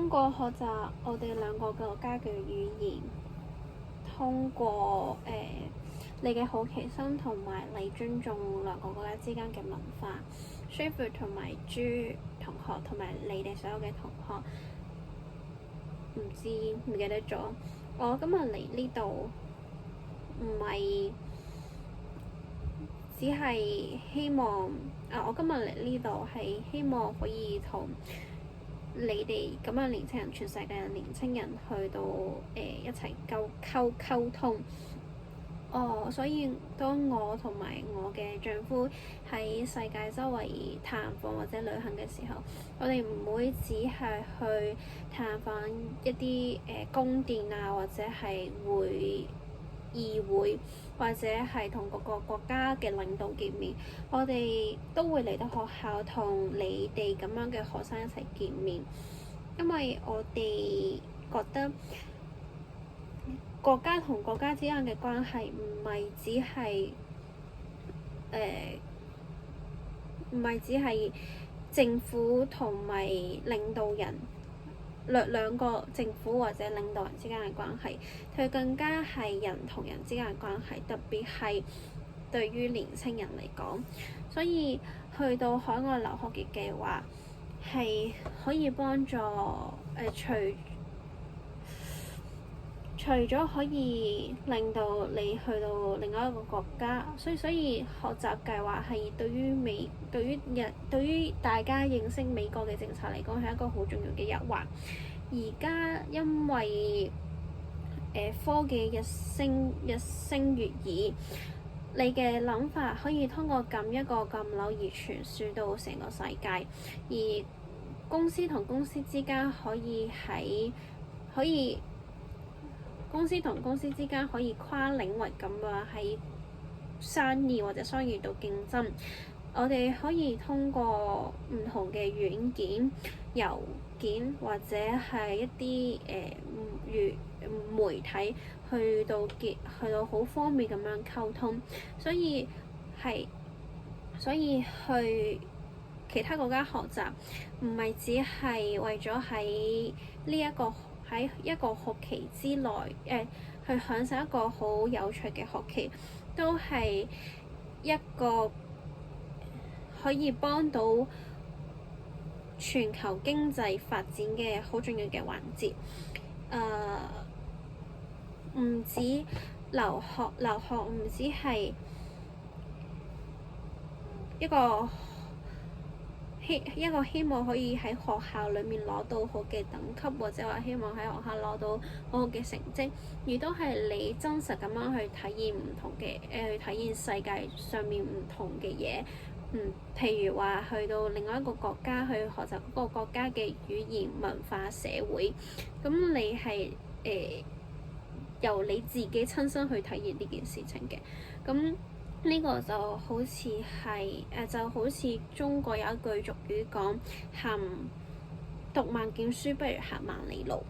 通過學習我哋兩個國家嘅語言，通過你嘅好奇心同埋你尊重兩個國家之間嘅文化，Shaver同埋朱同學同埋你哋所有嘅同學，唔記得咗。我今日嚟呢度唔係只係希望我今日嚟呢度係希望可以同你哋咁嘅年輕人，全世界嘅年輕人去到一齊溝通。所以當我同埋我嘅丈夫喺世界周圍探訪或者旅行嘅時候，我哋唔會只係去探訪一啲宮殿啊，或者係議會，或者係同各個國家嘅領導見面。我哋都會嚟到學校同你哋咁樣嘅學生一齊見面，因為我哋覺得國家同國家之間嘅關係唔係只係政府同埋領導人兩個政府或者領導人之間嘅關係，佢更加係人同人之間嘅關係，特別係對於年輕人嚟講。所以去到海外留學嘅計劃係可以幫助除咗可以令到你去到另外一個國家，所以學習計劃係對於大家認識美國嘅政策嚟講係一個好重要嘅一環。而家因為科技日升月異，你嘅諗法可以通過撳一個撳鈕而傳輸到成個世界，而公司同公司之間公司同公司之間可以跨領域咁樣喺生意或者商業度競爭。我哋可以通過唔同嘅軟件、郵件或者係一啲媒體去到好方便咁樣溝通。所以去其他國家學習唔係只係為咗喺一個學期之內去享受一個好有趣嘅學期，都係一個可以幫到全球經濟發展嘅好重要嘅環節。唔止留學唔止係一個希望可以喺學校裏面攞到好嘅等級，或者話希望喺學校攞到好好嘅成績，而都係你真實咁樣去體驗唔同嘅去體驗世界上面唔同嘅嘢。譬如話去到另外一個國家去學習嗰個國家嘅語言、文化、社會，咁你係由你自己親身去體驗呢件事情嘅。咁呢個就好似中國有一句俗語講，讀萬卷書不如行萬里路。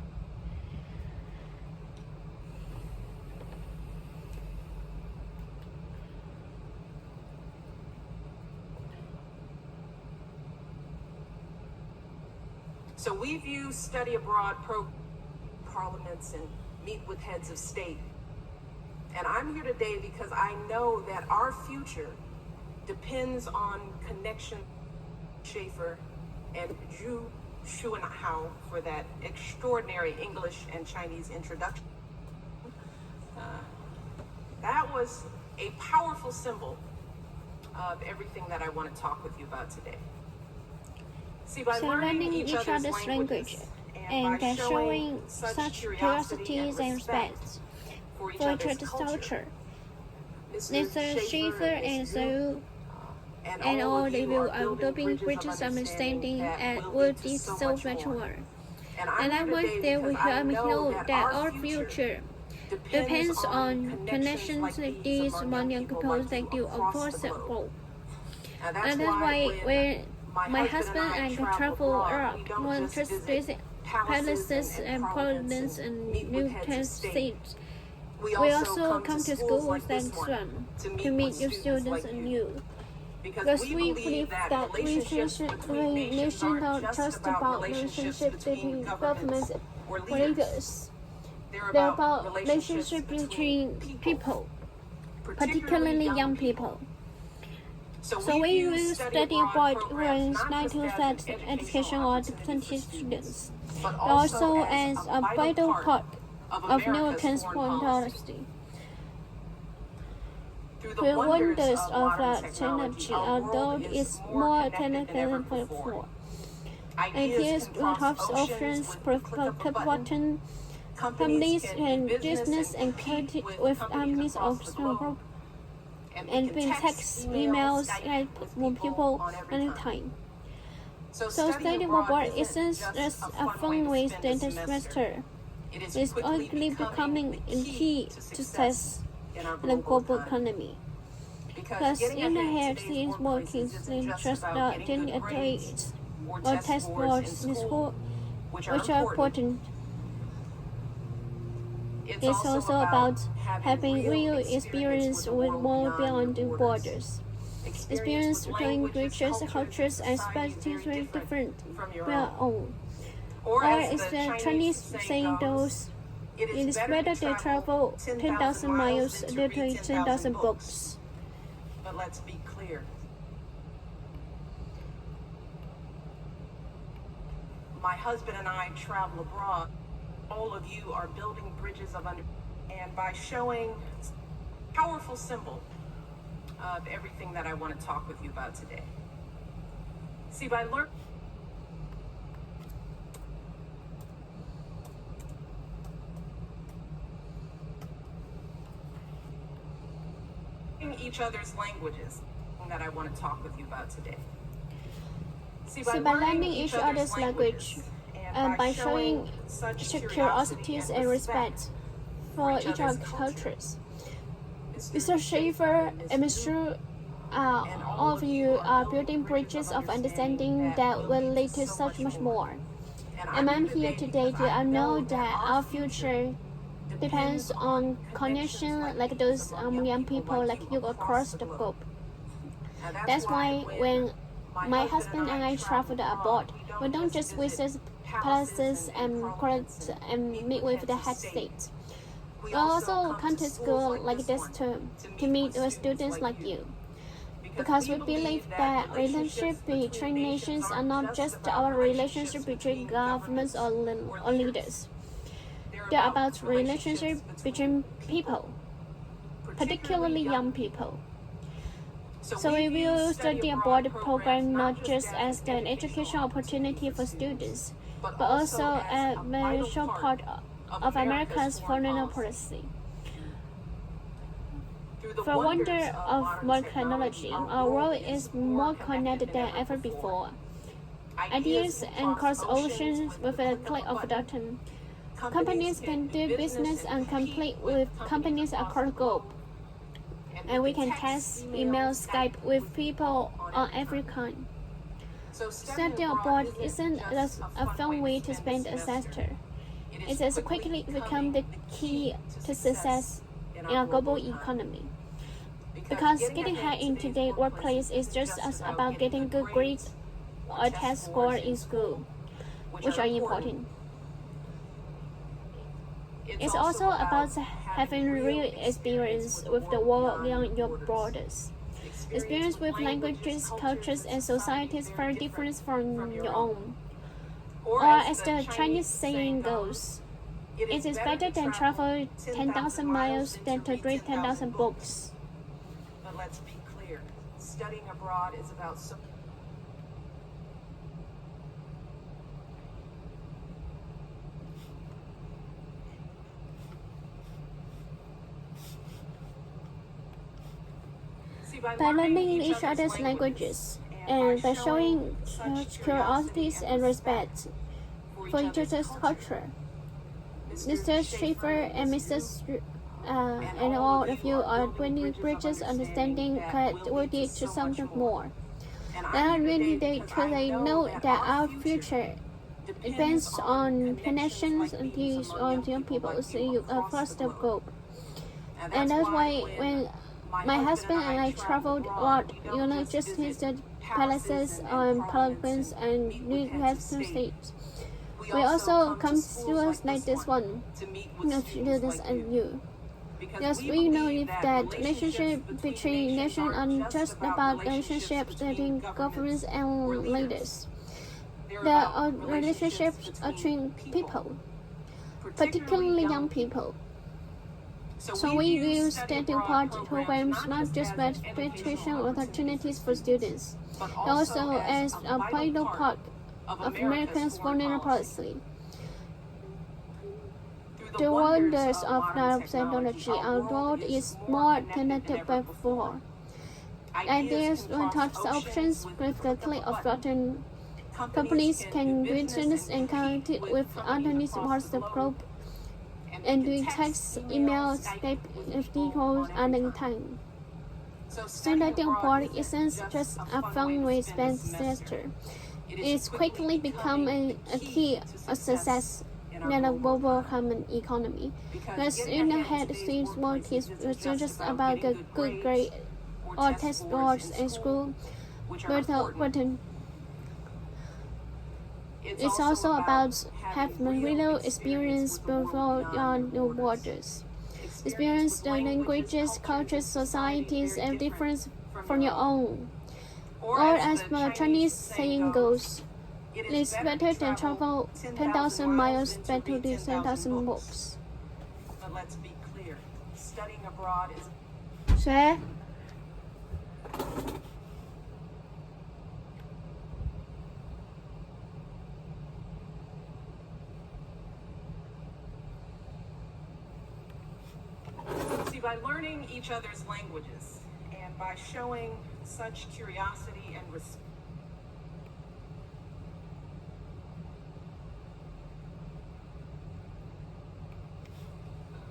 So we view study abroad parliaments and meet with heads of state. And I'm here today because I know that our future depends on connection. Schaefer and Zhu Shuanhao for that extraordinary English and Chinese introduction. That was a powerful symbol of everything that I want to talk with you about today. See, by learning each other's language and by showing such curiosities and respect for each other's culture, Mr. Schaefer and Zhu and all they will are building bridges of understanding and would be so much more. And I want that we know that our future depends on connections with these young people that do possible. And that's why when my husband and I travel Europe, want to visit palaces and parliaments and new states. We also come to schools and swim to meet new students and you. Because we believe that relationships between nations are just about relationships between governments or leaders. They're about relationships between people, particularly young people. So we will study abroad when national education or diplomatic students, but also as a vital part of Americans' foreign policy. The wonders of that technology, although it's more technical than before. Ideas with helps options, important families and business and created with armies of small and being text, emails, and more people anytime. So studying abroad isn't just a fun way to enter semester. It's quickly becoming a key to success in the global economy. Because getting ahead is working than just getting a grade or test scores in school, which are important. It's also about having real experience with more beyond the borders. Experience doing creatures, cultures, and specialties very different from our own. Or as the Chinese saying goes, it is better to travel 10,000 miles than to read 10,000 books. But let's be clear. My husband and I travel abroad. All of you are building bridges of understanding, and by showing a powerful symbol of everything that I want to talk with you about today. See, by learning each other's languages that I want to talk with you about today. See, by learning each other's language and by showing such curiosities and respect for each other's cultures. Mr. Schaefer and Mr. All of you are building bridges of understanding that will lead to such much more. And I'm here today to know that our future depends on connection like those young people like you across the globe. That's why when my husband and I traveled abroad, we don't just visit palaces and courts and meet with the head state. We also come to school like this to meet with students like you. Because we believe that relationships between nations are not just our relationship between governments or leaders. They're about relationships between people, particularly young people. So we will study abroad program not just as an educational opportunity for students, but also a major part of America's foreign policy. For wonder of more technology, our world is more connected than ever before. Ideas and cross oceans with a click of a button. Companies can do business and compete with companies across the globe. And we can text, email, Skype with people on every kind. Studying abroad isn't just a fun way to spend a semester. It has quickly become the key to success in a global economy. Because getting ahead in today's workplace is just as about getting good grades or test score in school, which are important. It's also about having real experience with the world beyond your borders. Experience with languages, cultures, and societies very different from your own. Or as the Chinese saying goes, it is better than travel 10,000 miles than to read 10,000 books. But let's be clear, studying abroad is about by learning each other's languages and by showing curiosities and respect for each other's culture. Mr. Schaefer and Mrs. And all of you are building bridges understanding credibility to something more. They are really there because they know that our future depends on connections and these on young people across the globe. And that's why when My husband and I traveled a lot, not just visited palaces and parliaments and Western states. We also come to tours like this one, students and you. Yes, we know that relationships between nations are just about relationships between governments and leaders. There are relationships between people, particularly young people. So we use study part programs not just as education opportunities for students, but also as a vital part of Americans' foreign policy. The wonders of nanotechnology, our world is more connected than before. Ideas and thoughts options quickly often companies can do business and compete with alternate parts of the globe and doing text, email, Skype, calls at any time. Studying abroad isn't just a fun way to spend the semester. It's quickly become a key of success in a global common economy. The student had students work is just about a good grade or test scores in school, but it's also about having real experience beyond the borders. Experience the languages, cultures, societies, and difference from your own. Or as the Chinese saying goes, it's better to travel 10,000 miles better than 10,000 books. But let's be clear, studying abroad is 谁？ See, by learning each other's languages and by showing such curiosity and respect.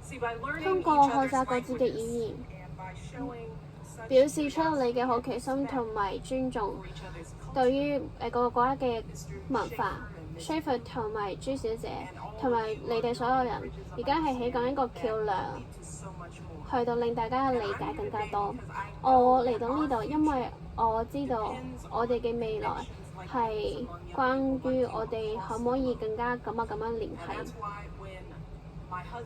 See, by learning 通 each 過學 other's 習各自嘅語 languages 言， and by showing such 表示出你 curiosity 嘅好 and 奇心 respect 同埋尊重 for each other's culture. 對於嗰個國家嘅文化。Schaefer 同埋朱小姐同埋你哋所有人，而家係起緊一個橋梁，去到令大家理解更加多。我嚟到呢度，因為我知道我哋嘅未來係關於我哋可唔可以更加咁樣聯繫。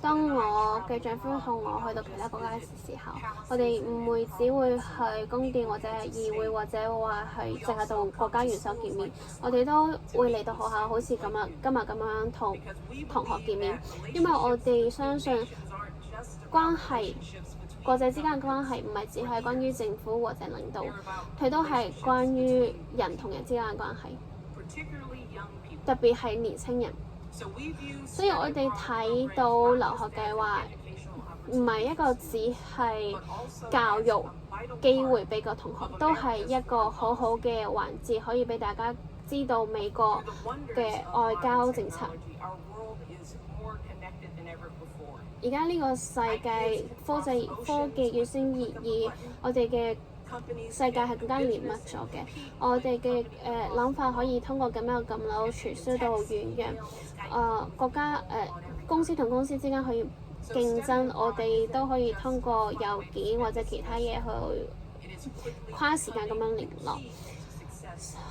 當我嘅丈夫同我去到其他國家嘅時候，我哋唔會只會去宮殿或者係議會或者話係淨係同國家元首見面，我哋都會嚟到學校好似今日咁樣同同學見面，因為我哋相信關係國際之間嘅關係唔係只係關於政府或者領導，佢都係關於人同人之間嘅關係，特別係年輕人。所以我哋睇到留學計劃唔係一個只係教育機會俾個同學，都係一個好好嘅環節，可以俾大家知道美國嘅外交政策。而家呢個世界科技越升越易，我哋嘅世界係更加連密咗嘅。我哋嘅諗法可以通過咁樣嘅撳鈕傳輸到遠洋。國家公司同公司之間可以競爭，我哋都可以通過郵件或者其他嘢去跨時間咁樣聯絡。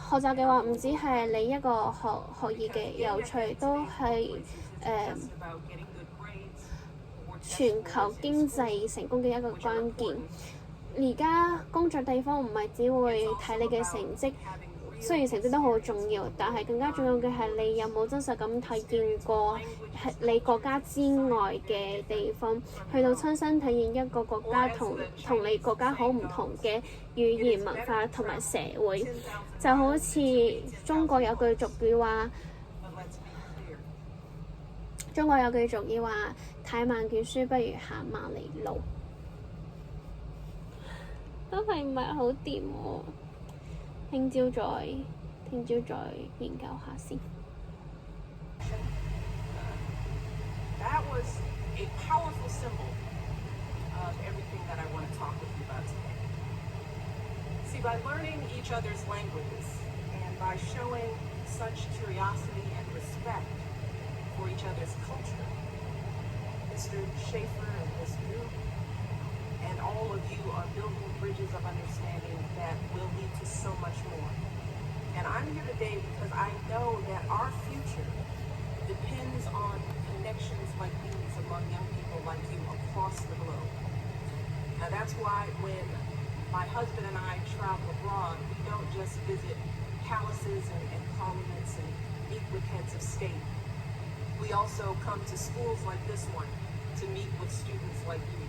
學習嘅話唔止係你一個學業嘅有趣，都係全球經濟成功嘅一個關鍵。而家工作地方唔係只會睇你嘅成績，雖然成績都好重要，但係更加重要嘅係你有冇真實咁體驗過係你國家之外嘅地方，去到親身體驗一個國家同你國家好唔同嘅語言文化同埋社會，就好似中國有句俗語話，睇萬卷書不如行萬里路。都係唔係好掂喎？聽朝再研究下先。That was a powerful symbol of everything that I want to talk with you about today. See, by learning each other's languages and by showing such curiosity and respect for each other's culture, Mr. Schaefer and Ms. Yu and all of you are building bridges of understanding that will lead to so much more. And I'm here today because I know that our future depends on connections like these among young people like you across the globe. Now that's why when my husband and I travel abroad, we don't just visit palaces and parliaments and meet with heads of state. We also come to schools like this one to meet with students like you.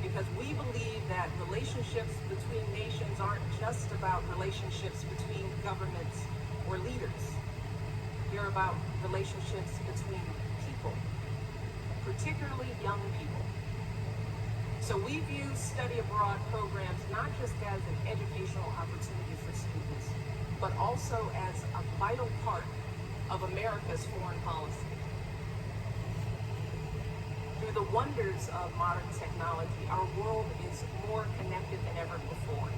Because we believe that relationships between nations aren't just about relationships between governments or leaders. They're about relationships between people, particularly young people. So we view study abroad programs not just as an educational opportunity for students, but also as a vital part of America's foreign policy. Through the wonders of modern technology, our world is more connected than ever before.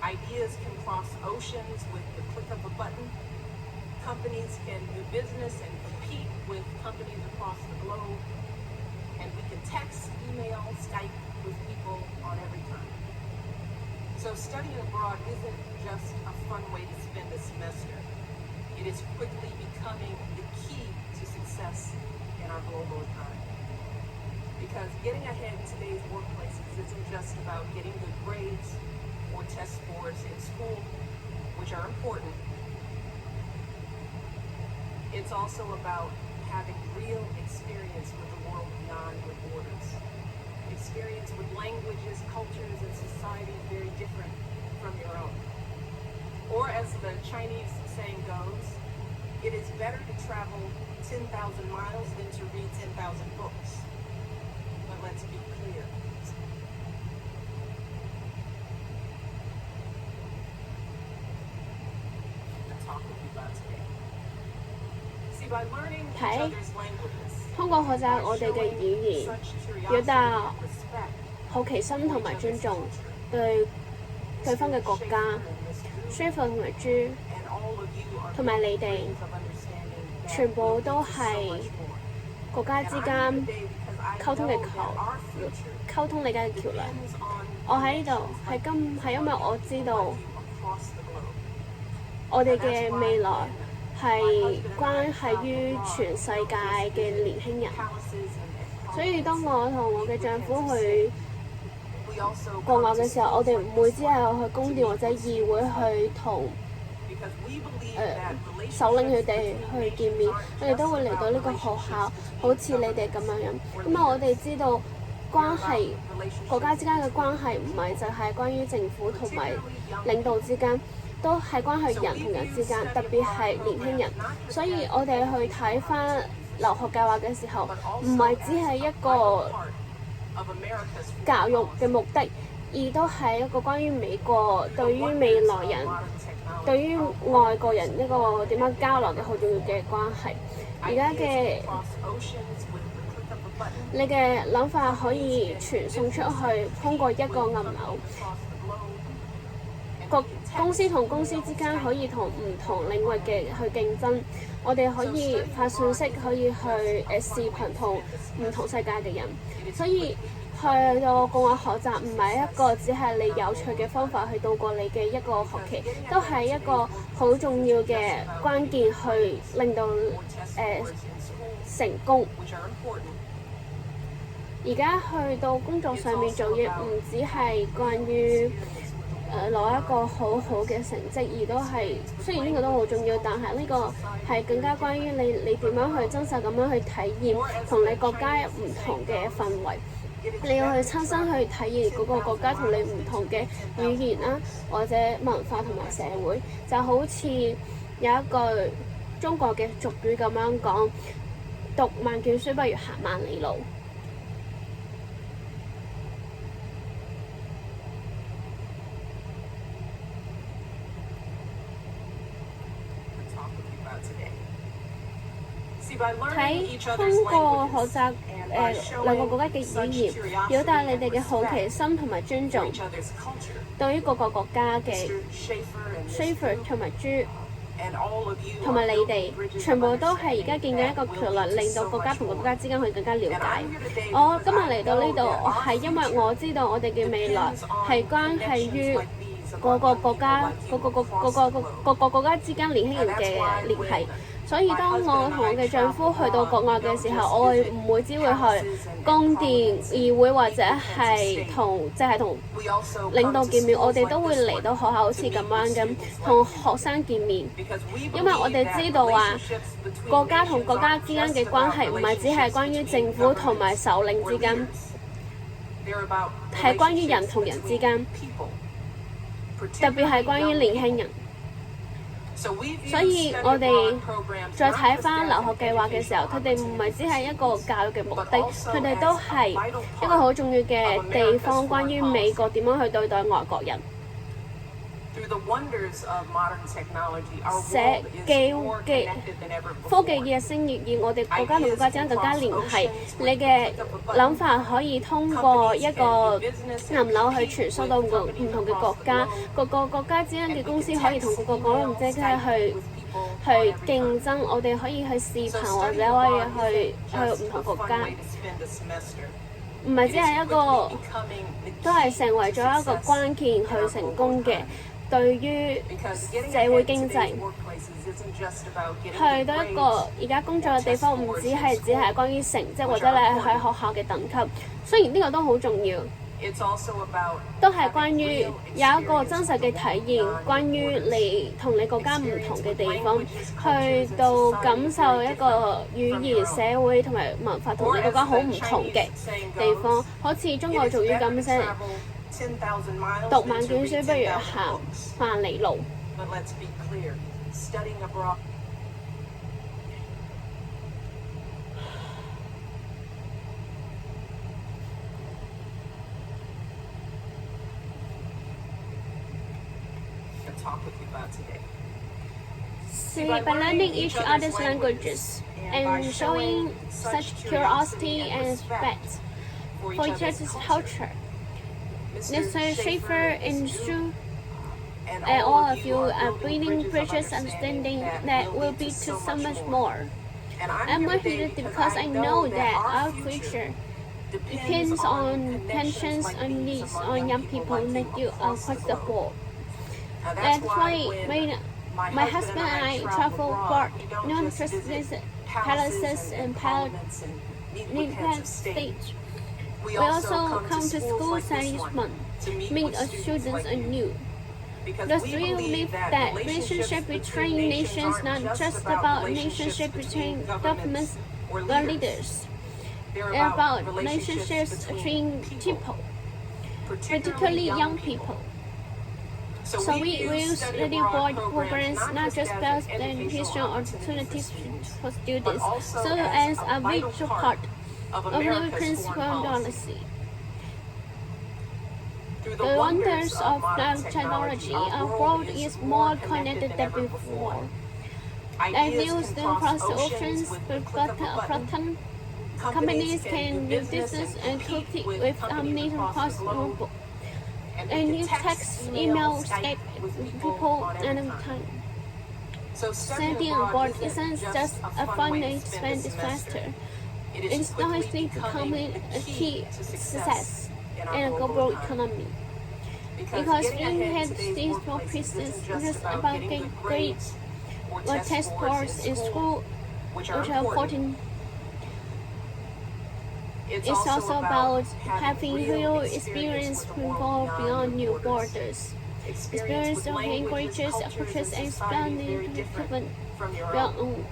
Ideas can cross oceans with the click of a button. Companies can do business and compete with companies across the globe. And we can text, email, Skype with people on every turn. So studying abroad isn't just a fun way to spend a semester. It is quickly becoming the key to success in our global economy. Because getting ahead in today's workplaces isn't just about getting good grades or test scores in school, which are important. It's also about having real experience with the world beyond your borders. Experience with languages, cultures, and societies very different from your own. Or as the Chinese saying goes, it is better to travel 10,000 miles than to read 10,000 books. But let's be clear. Let's talk with you about today. See, by learning each other's languages, 通過學習我哋嘅語言，表達好奇心同埋尊重，對對方嘅國家、Sheffield 同埋豬，同埋你哋，全部都係國家之間溝通理解嘅橋梁。我喺呢度係因為我知道我哋嘅未來係關係於全世界嘅年輕人，所以當我同我嘅丈夫去國外嘅時候，我哋唔會只係去宮殿或者議會去同首領佢哋去見面，我哋都會嚟到呢個學校，好似你哋咁樣。因為我哋知道國家之間嘅關係唔係就係關於政府同埋領導之間，都係關係人同人之間，特別係年輕人。所以我哋去睇返留學計劃嘅時候，唔係只係一個教育嘅目的，而都係一個關於美國對於未來人、對於外國人一個點樣交流嘅好重要嘅關係。而家嘅你嘅諗法可以傳送出去，通過一個按鈕。公司同公司之間可以同唔同領域嘅去競爭，我哋可以發信息，可以去視頻同唔同世界嘅人，所以去到國外學習唔係一個只係你有趣嘅方法去度過你嘅一個學期，都係一個好重要嘅關鍵去令到成功。而家去到工作上面做嘢，唔只係關於攞一個好好嘅成績，而都係雖然呢個都好重要，但係呢個係更加關於你點樣去真實咁樣去體驗同你國家唔同嘅氛圍。你要去親身去體驗嗰個國家同你唔同嘅語言啦，或者文化同埋社會，就好似有一句中國嘅俗語咁樣講：讀萬卷書不如行萬里路。睇通過學習兩個國家嘅語言，表達你哋嘅好奇心同埋尊重，對於各個國家嘅 Sheffield 同埋豬 and all of you 同埋 are 你哋 building bridges 全部 of 都係而家建緊一個 understanding 橋 that 梁， will 令 lead 到 to 國家 so 同國 much 家 more. 之間可以更加了 And 解 I'm。here today 我 because 今日 I 嚟到呢 know 度 that our 係因為 future 我知道我哋嘅未來 depends on 係關係 connections 於 like these 個 among 個 young 國 people 家 like 個 you 個個 across 個 the 個 globe. 個個國家之間年輕 And 人 that's 嘅 why 聯繫 when。所以當我同我嘅丈夫去到國外嘅時候，我會唔會只會去宮殿、議會或者係同 we also 領 come 導 to 見面，我 schools 哋 like 都會 this 嚟到 one 學校好 to 似 meet 咁 with 樣咁 students 同 like 學生見面。 because we 因為我 believe 哋 that 知道話 relationships between 國家同 nations 國家 aren't 之間 just 嘅關係 about 唔係只係 relationships 關於 between 政府同埋 governments 首領 or 之間， leaders. They're about 係關於人 relationships 同人之 between 間， people, 特別係 particularly 關於 young 年輕 people. 人。 So we view 所以 study 我哋 abroad programs 再 not 睇 just 翻 as 留 an 學計劃嘅時候， educational 佢哋唔係只係一個 opportunity, 教育嘅目 but 的， also 佢哋 as 都 a 係 vital 一個好 part 重要嘅 of 地 America's 方，關 foreign 於美國 policy. 點樣去對待外國人。 Through the wonders of modern technology, our 社 world is 技 more 嘅 connected than ever 科技 before. 嘅聲越以我哋國家同國家之間更加聯繫，你嘅諗法可以通過一個銀樓去傳輸到唔同嘅國家，各個國家之間嘅公司可以同各個國家之間去競爭，我哋可以去視 So 頻或 study 者 abroad 可以 isn't 去 just 唔 a 同國 fun 家， way to spend a semester. 唔係 It 只 is 係一個 quickly becoming the 都係 key 成為 to 咗一個 success 關鍵 in 去 our 成 global 功嘅 economy. 對於 Because getting 社 ahead 會 in 經 today's 濟。 workplaces isn't just about 去 getting 到 good 一個 grades 而家工作嘅地方，唔只係關於成績或者你喺學校嘅等級，雖然呢個都好重要， It's also about 都係關 having 於 real 有一個 experience 真實嘅 with the 體 world 驗， beyond 關於 borders. 你同你國家唔同嘅地方， Experience with languages, 去 cultures, and 到 societies 感受 very 一個 different 語 from 言、 your 社 own. 會同埋文化同 Or 你國 as 家好 the 唔同 Chinese 嘅 saying 地方 goes,，好似中 it 國 is 俗語 better 咁 to 聲， travel 10,000 miles 讀 than 萬 to 卷 read 書不如 10,000行 books. 萬里路。 But let's be clear, studying abroad to talk with you about today. See, by learning each other's languages and showing such curiosity and respect for each other's culture, Mr. Schaefer and Shu and all of you are building bridges understanding that will be to so much more. And I'm here here today because I know that our future depends depends on connections pensions like and these needs among on young people people like like you across across the globe. board. Now, That's why when when my husband and I travel abroad, not just visit palaces and meet meet with heads heads of of state. state. We We also also come come to to schools schools like like this this one one, to meet meet our students students like you. anew. Because Because we we believe believe that that relationships relationship between between nations nations aren't not just just about about relationships relationship between between governments governments or or leaders. leaders. They're They're about about relationships relationships between between people, people, particularly particularly young people. So we use study abroad programs not just as educational opportunities for students, so as a vital part of of America's America's foreign foreign policy. policy. Through The wonders of technology, our world is more connected than before. Ideas can cross the oceans with a button. Companies can do business and compete with companies across the globe. And you text, email, Skype with people anytime. Studying abroad isn't just a fun way to spend this semester. It's nicely becoming a key to success in a global economy. Because being ahead these topics is just about getting grades or test scores in school, which are important. It's also about having real experience involved beyond new borders. Experience of languages, approaches, and expanding from your your own. own.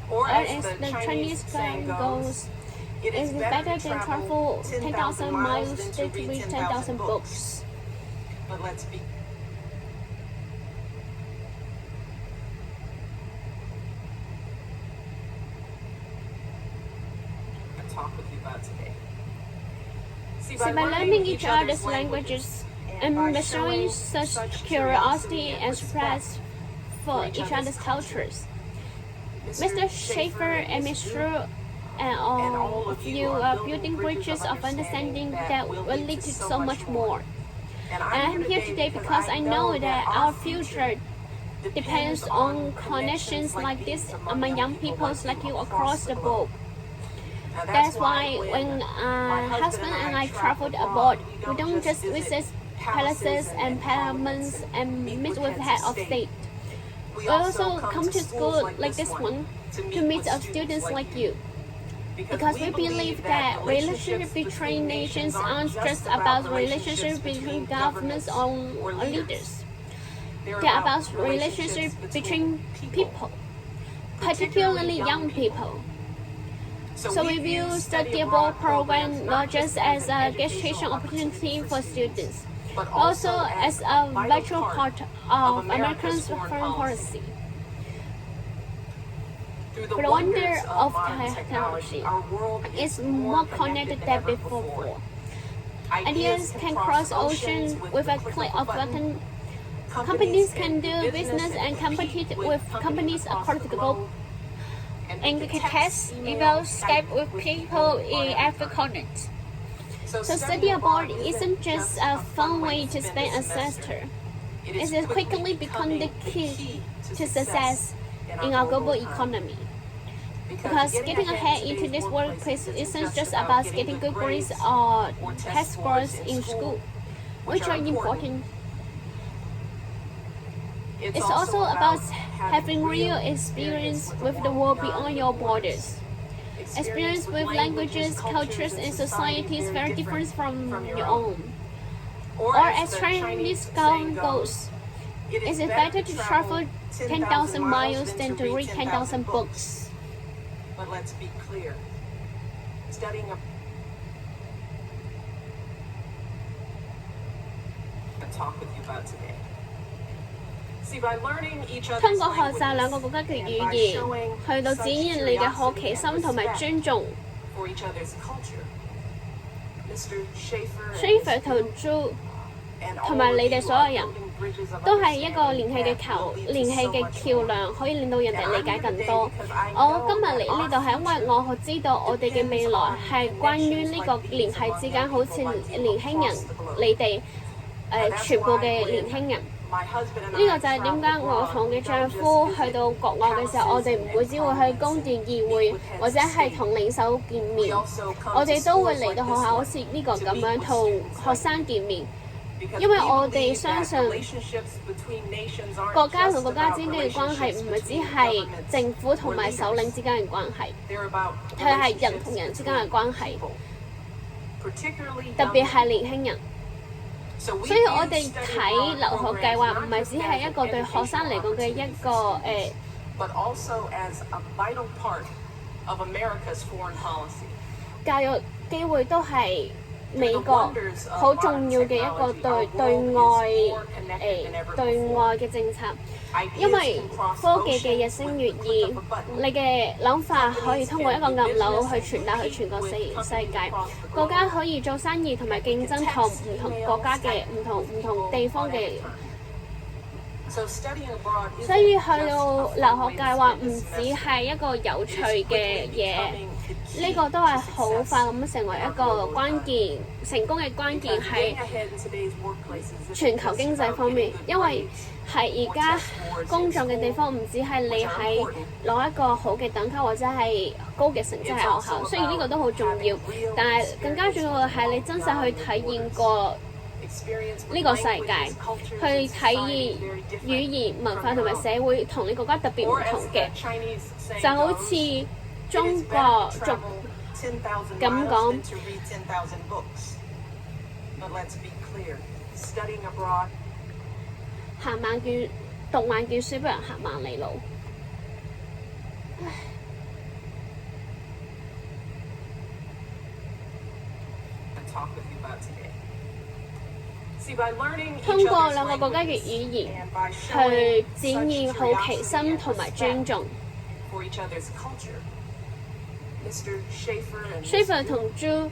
Or Or as the Chinese saying goes, it it's better than travel 10,000 miles than to read 10,000 books. But let's be talk with you about today. See, So by learning each other's languages and by showing such curiosity and surprise for each other's cultures, Mr. Schaefer and Ms. Shru and all of you are building bridges of understanding that will lead to so much more. And I'm here today because I know that our future depends on connections like this among young people like you across the globe. That's why when husband and I traveled abroad, we don't just visit palaces and parliaments and meet with head of state. We also come to school like this one to meet students like you. Because we believe that relationships between nations aren't just about relationships between governments or leaders. They're about relationships between people, particularly young people. So we view study abroad program not just as a education opportunity for students, but also as a vital part of America's foreign policy. For the wonder of technology, it's more connected than before. Ideas can cross oceans with a click of a button. Companies can do business and compete with companies across the globe. And we can text, email, Skype with people in every continent. So study abroad isn't just a fun way to spend a semester. It has quickly become the key to success in our global economy. Because getting ahead into this workplace isn't just about getting good grades or test scores in school, which are important. It's also about having real experience with the world beyond your borders. Experience with languages, cultures, and societies very different from your own. Or as Chinese scholar goes, it's better to travel 10,000 miles than to read 10,000 books. But let's be clear. Studying talk with you about today. 通過學習兩個國家嘅語言，去到展現你嘅好奇心同埋尊重。Schaefer 同 Drew 同埋你哋所有人都係一個聯繫嘅橋梁，可以令到人哋理解更多。我今日嚟呢度係因為我知道我哋嘅未來係關於呢個聯繫之間，好似年輕人，你哋全部嘅年輕人。呢個就係點解我同我嘅丈夫去到國外嘅時候，我哋唔會只會去宮殿議會或者係同領袖見面，我哋都會嚟到學校好似呢個咁樣同學生見面，因為我哋相信國家同國家之間嘅關係唔係只係政府同埋首領之間嘅關係，佢係人同人之間嘅關係，特別係年輕人。所以我哋睇留學計劃唔係只係一個對學生嚟講嘅一個教育機會都係美國好重要嘅一個對外嘅政策，因為科技嘅日新月異，你嘅諗法可以通過一個按鈕去傳達去全個世界，國家可以做生意同埋競爭同唔同國家嘅唔同地方嘅。所以去到留學計劃唔只係一個有趣嘅嘢，呢個都係好快咁成為一個關鍵，成功嘅關鍵喺全球經濟方面，因為係而家工作嘅地方唔止係你喺攞一個好嘅等級或者係高嘅成績喺學校，雖然呢個都好重要，但係更加重要嘅係你真實去體驗過呢個世界，去體驗語言、文化同埋社會同你國家特別唔同嘅，就好似中國族咁講。行萬卷讀萬卷書，不如行萬里路。通過兩個國家嘅語言去展現好奇心同埋尊重。Schaefer 同 Drew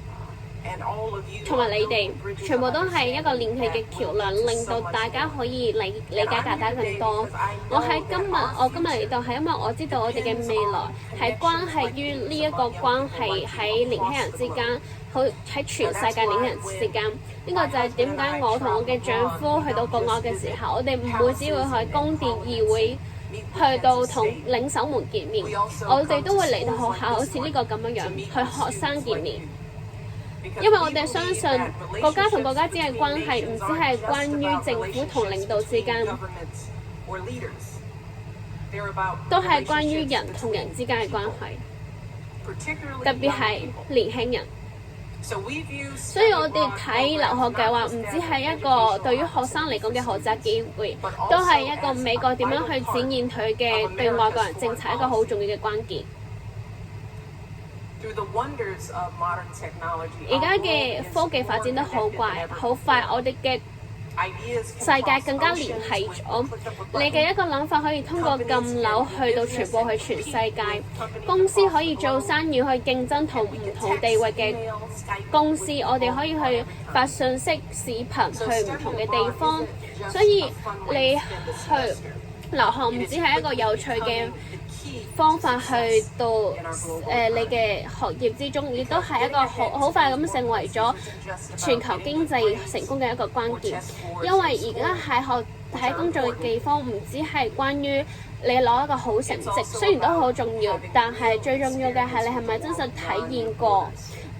And all of you 同埋 are 你哋 building bridges 全部 of 都係一個連繫嘅 understanding 橋 that 梁， will lead 令 to 到 so much 大家 more. 可以理解大家更多。我喺今日嚟到係因為我知道我哋嘅未來係關係於呢一個關係喺年輕人之間，好喺全世界年輕人之間。呢個就係點解我同我嘅丈夫去到國外嘅時候，我哋唔會只會去宮殿議會。去到同領袖們見面，我哋都會嚟到學校，好似呢個咁樣樣，去學生見面。因為我哋相信國家同國家之間嘅關係唔只係關於政府同領導之間，都係關於人同人之間嘅關係，特別係年輕人。所以我哋睇留學計劃唔只係一個對於學生嚟講嘅學習機會，都係一個美國點樣去展現佢嘅對外國人政策一個好重要嘅關鍵。而家嘅科技發展得好快，我哋嘅世界更加連繫咗。你嘅一個諗法可以通過撳樓去到傳播去全世界，公司可以做生意去競爭同唔同地位嘅公司，我哋可以去發信息、視頻去唔同嘅地方，所以你去留學唔只係一個有趣嘅方法去到你嘅學業之中，亦都係一個好快咁成為咗全球經濟成功嘅一個關鍵。因為而家喺工作嘅地方，唔只係關於你攞一個好成績，雖然都好重要，但係最重要嘅係你係咪真實體驗過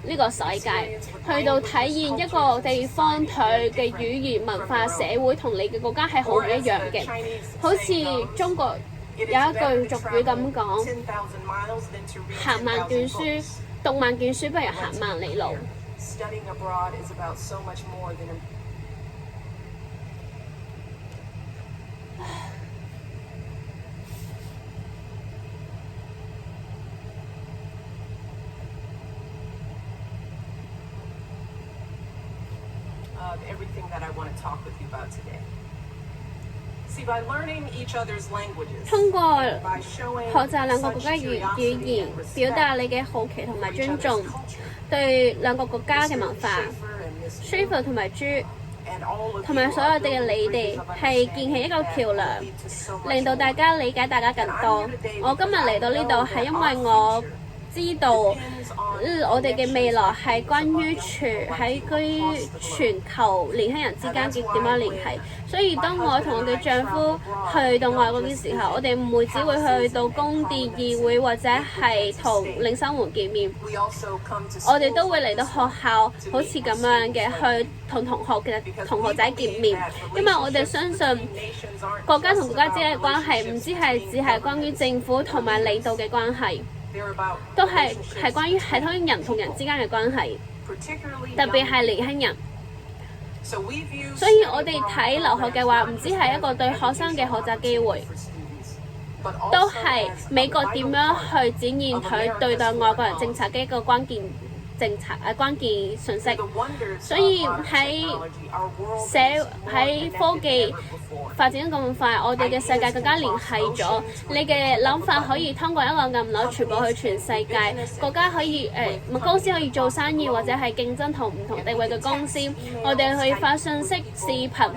呢個世界，去到體驗一個地方佢嘅語言、文化、社會同你嘅國家係好唔一樣嘅。好似中國有一句俗語咁講：行萬卷書，讀萬卷書不如行萬里路。Everything that I want to talk with you about today. See, by learning each other's languages, 通過 by showing 學習兩個國家 such 語 curiosity 言， and 表達 respect 你嘅好奇同埋 for each 尊 other's 重 culture. 對兩個國家嘅文化。 Schaefer 同埋朱 And all of 同埋 you 所有 are 哋嘅 building 你 bridges 哋 of 係建起一個 understanding 橋 that 梁， will lead to so much 令到大 more. 家理解大家更多。我今日嚟到呢度係因為我知道，我哋嘅未來係關於全球年輕人之間嘅點樣聯繫。所以當我同我嘅丈夫去到外國嘅時候，我哋唔會只會去到宮殿議會或者係同領袖們見面， We also come to 我哋都 schools 會嚟到學校，好似咁樣嘅去同同學仔見面，因為我哋相信國家同國家之間嘅關係唔只係關於政府同埋領導嘅關係，都係關於人同人之間嘅關係，特別係年輕人。所以我哋睇留學計劃唔只係一個對學生嘅學習機會，都係美國點樣去展現佢對待外國人政策嘅一個關鍵關鍵信息。所以喺科技發展得咁快，我哋嘅世界更加連繫咗。你嘅諗法可以通過一個按鈕傳播去全世界，國家可以公司可以做生意或者係競爭同唔同地位嘅公司，我哋可以發信息、視頻。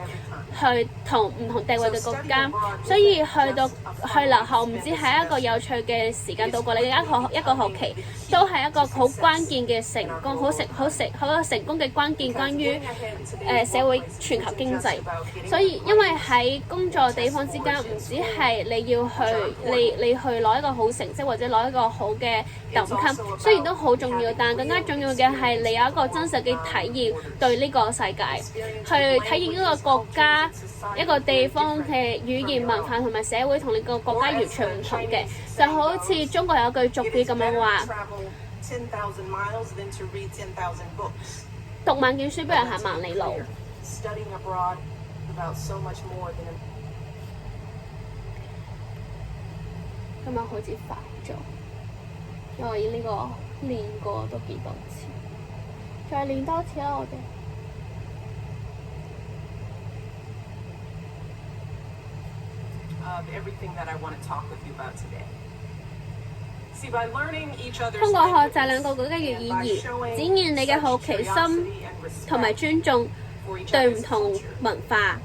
去同唔同地位嘅國家，所以去留學唔止係一個有趣嘅時間度過，你一個學期都係一個好關鍵嘅成功，好成功嘅關鍵，關於社會全球經濟。所以因為喺工作地方之間，唔止係你要你去攞一個好成績或者攞一個好嘅等級，雖然都好重要，但更加重要嘅係你有一個真實嘅體驗對呢個世界，去體驗一個國家。一個地方嘅語言文化同埋社會同你個國家完全唔同嘅，就好似中國有句俗語咁樣話：讀萬卷書不如行萬里路。今日好似煩咗，因為呢個練過都幾多次，再練多次啦，我哋。Of everything that I want to talk with you about today. See, by learning each other's 通過學習 languages 兩個國家嘅 and 語 by 言， showing 展現你嘅好 such 奇心 curiosity and 同埋 respect 尊重 for each 對唔 other's 同 culture. 文化。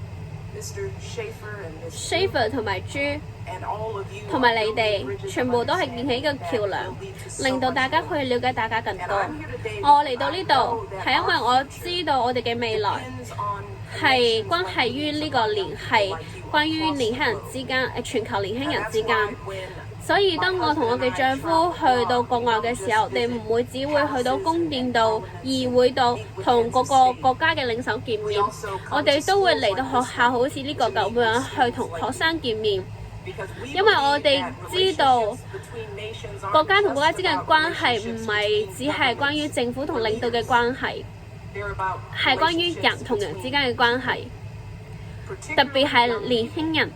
Mr. Schaefer and Ms. Schaefer 同埋朱 and all of you 同埋你 are building 哋 bridges of 全部都係建起一個 understanding 橋 that 梁 will lead to so 令到 much 大家 more. 可以了解大家更 And 多。 I'm here today 我嚟 because 到 I 呢度 know that 係因為 our 我 future 知道我哋嘅未來 depends on 係 connections 關係 like 於 these 呢個 among 聯 young 繫 people like you 關於 across 年 the 輕人 globe. 之間全球年輕 And 人 that's 之間。 why when 所以當我同我嘅丈夫去到國外嘅時候，我哋唔會只會去到宮殿度、議會度同各個國家嘅領袖見面，我哋都會嚟到學校，好似呢個咁樣去同學生見面， because we 因為我 believe 哋 that 知道 relationships between nations aren't 國家同國家 just 之間嘅 about 關係 relationships 唔係 between 只係關於 governments 政府同 or 領導嘅 leaders. 關係， They're about 係關於 relationships 人同人之 between 間嘅關係，特 particularly 別係 young 年 people. 輕人。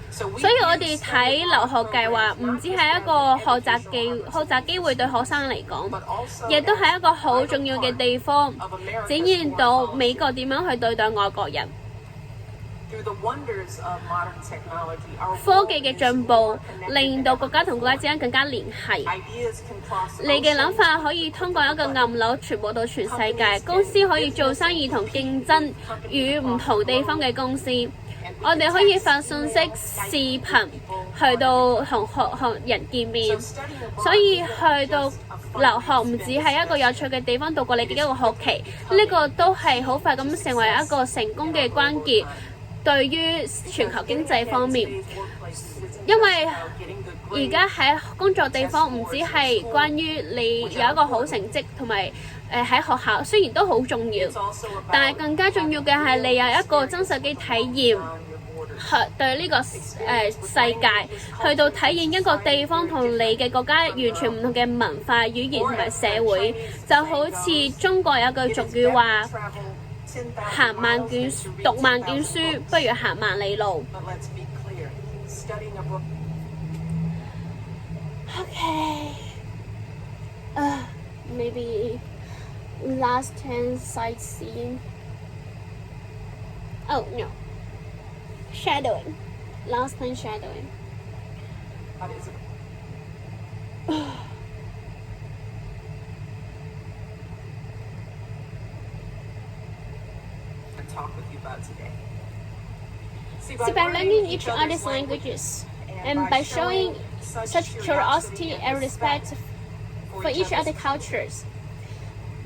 So we 所以我 view 哋 study 睇留 abroad 學計劃 programs 唔 not 只 just 係一 as 個 an 學習 educational 學習機會對學生嚟講， but also 亦都係一個好 as 重要 a 嘅 vital 地方， part of America's 展現 foreign 到 policy. 美國點樣去對待外國人。 Through the wonders of modern technology, our 科 world 技嘅 is 進步 more connected 令 than 到 ever 國家同國家 before. 之間更加聯繫。 Ideas can cross 你嘅諗 oceans 法可以通過一個暗樓傳播到全世界，公司可以做生意同競爭與唔同地方嘅公司。我哋可以發信息、視頻去到同學人見面， So studying abroad 所以 isn't 去到 just a fun 留學 way 唔 to 只 spend 係一個有趣嘅地方度過你嘅一個學期，呢個都係好快咁成為一個成功嘅關鍵，對於全球經濟方面。因為而家喺工作地方唔只係關於你有一個好成績同埋喺學校，雖然都好重要，但係更加重要嘅係你有一個真實嘅體驗。對呢個世界，去到體驗一個地方同你嘅國家完全唔同嘅文化、語言同埋社會，就好似中國有句俗語話：行萬卷讀萬卷書，不如行萬里路。Okay. Maybe last 10 sightseeing. Oh no. Shadowing. Last time shadowing. Talk with you about today. See, So by learning each other's languages and by showing such curiosity and respect for each other's cultures,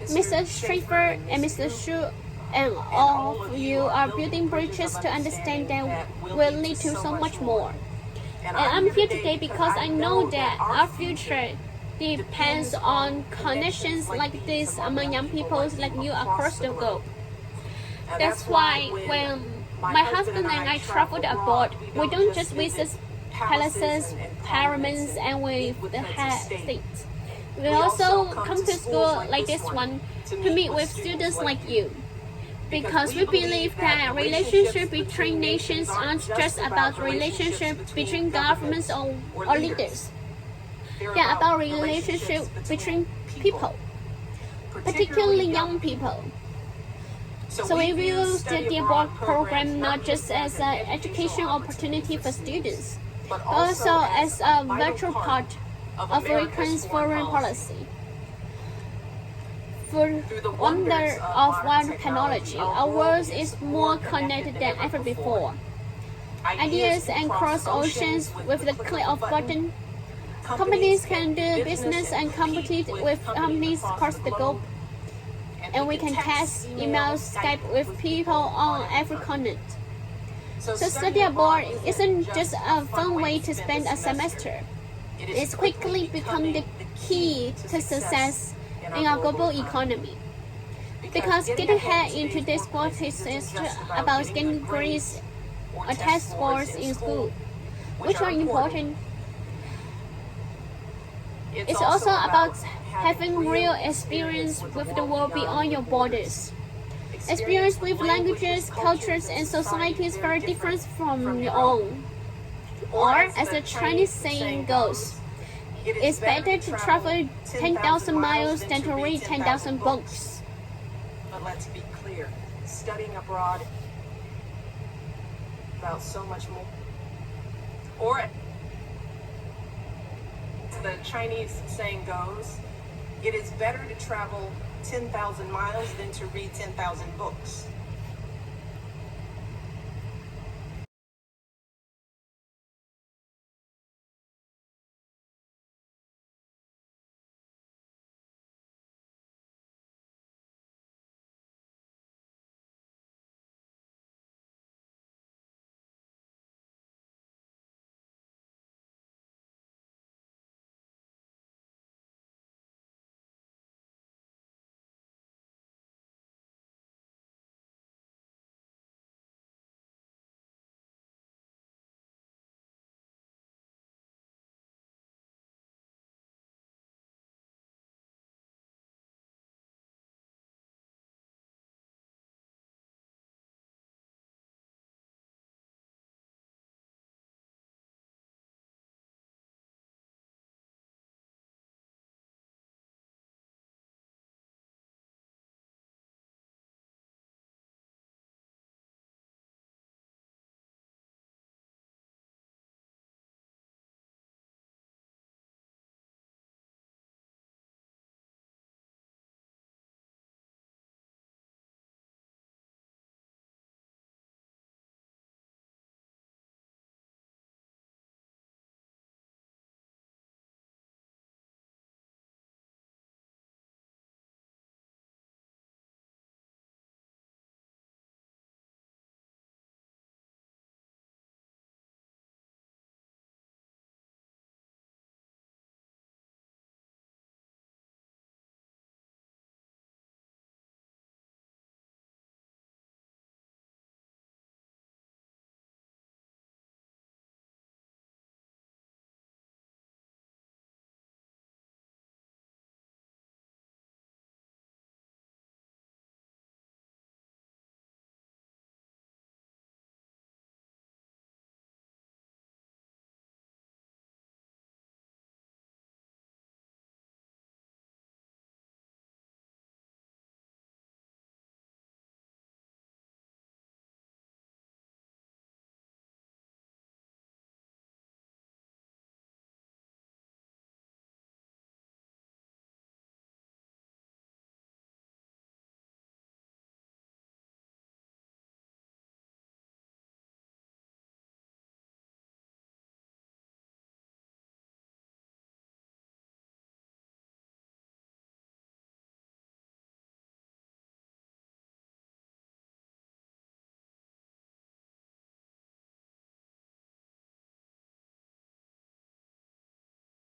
Mr. Schaefer and Mr. Shu and all of you are building bridges to understand that will lead to so much more. And I'm here today because I know that our future depends on connections like this among young people like you across the globe. That's why when my husband and I traveled abroad, we don't just visit palaces, pyramids, and with the head states. We also come to school like this one to meet with students like you. Because we believe that relationships between nations aren't just about relationships between governments or leaders. They're about relationships between people, particularly young people. So we view study abroad program not just as an education opportunity for students, but also as a vital part of America's foreign policy. For the wonder of modern technology, our world is more connected than ever before. Ideas can cross oceans with the click of a button. Companies can do business and compete with companies across the globe. And we can text, email, Skype with people on every continent. So study abroad isn't just a fun way to spend a semester. It's quickly become the key to success in our global economy. Because getting ahead in today's world is about getting grades or test scores in school, which are important. It's also about having real experience with the world beyond your borders. Experience with languages, cultures, and societies very different from your own. Or, as the Chinese saying goes, it's better to travel 10,000 miles than to read 10,000 books. But let's be clear, studying abroad about so much more. Or the Chinese saying goes, it is better to travel 10,000 miles than to read 10,000 books.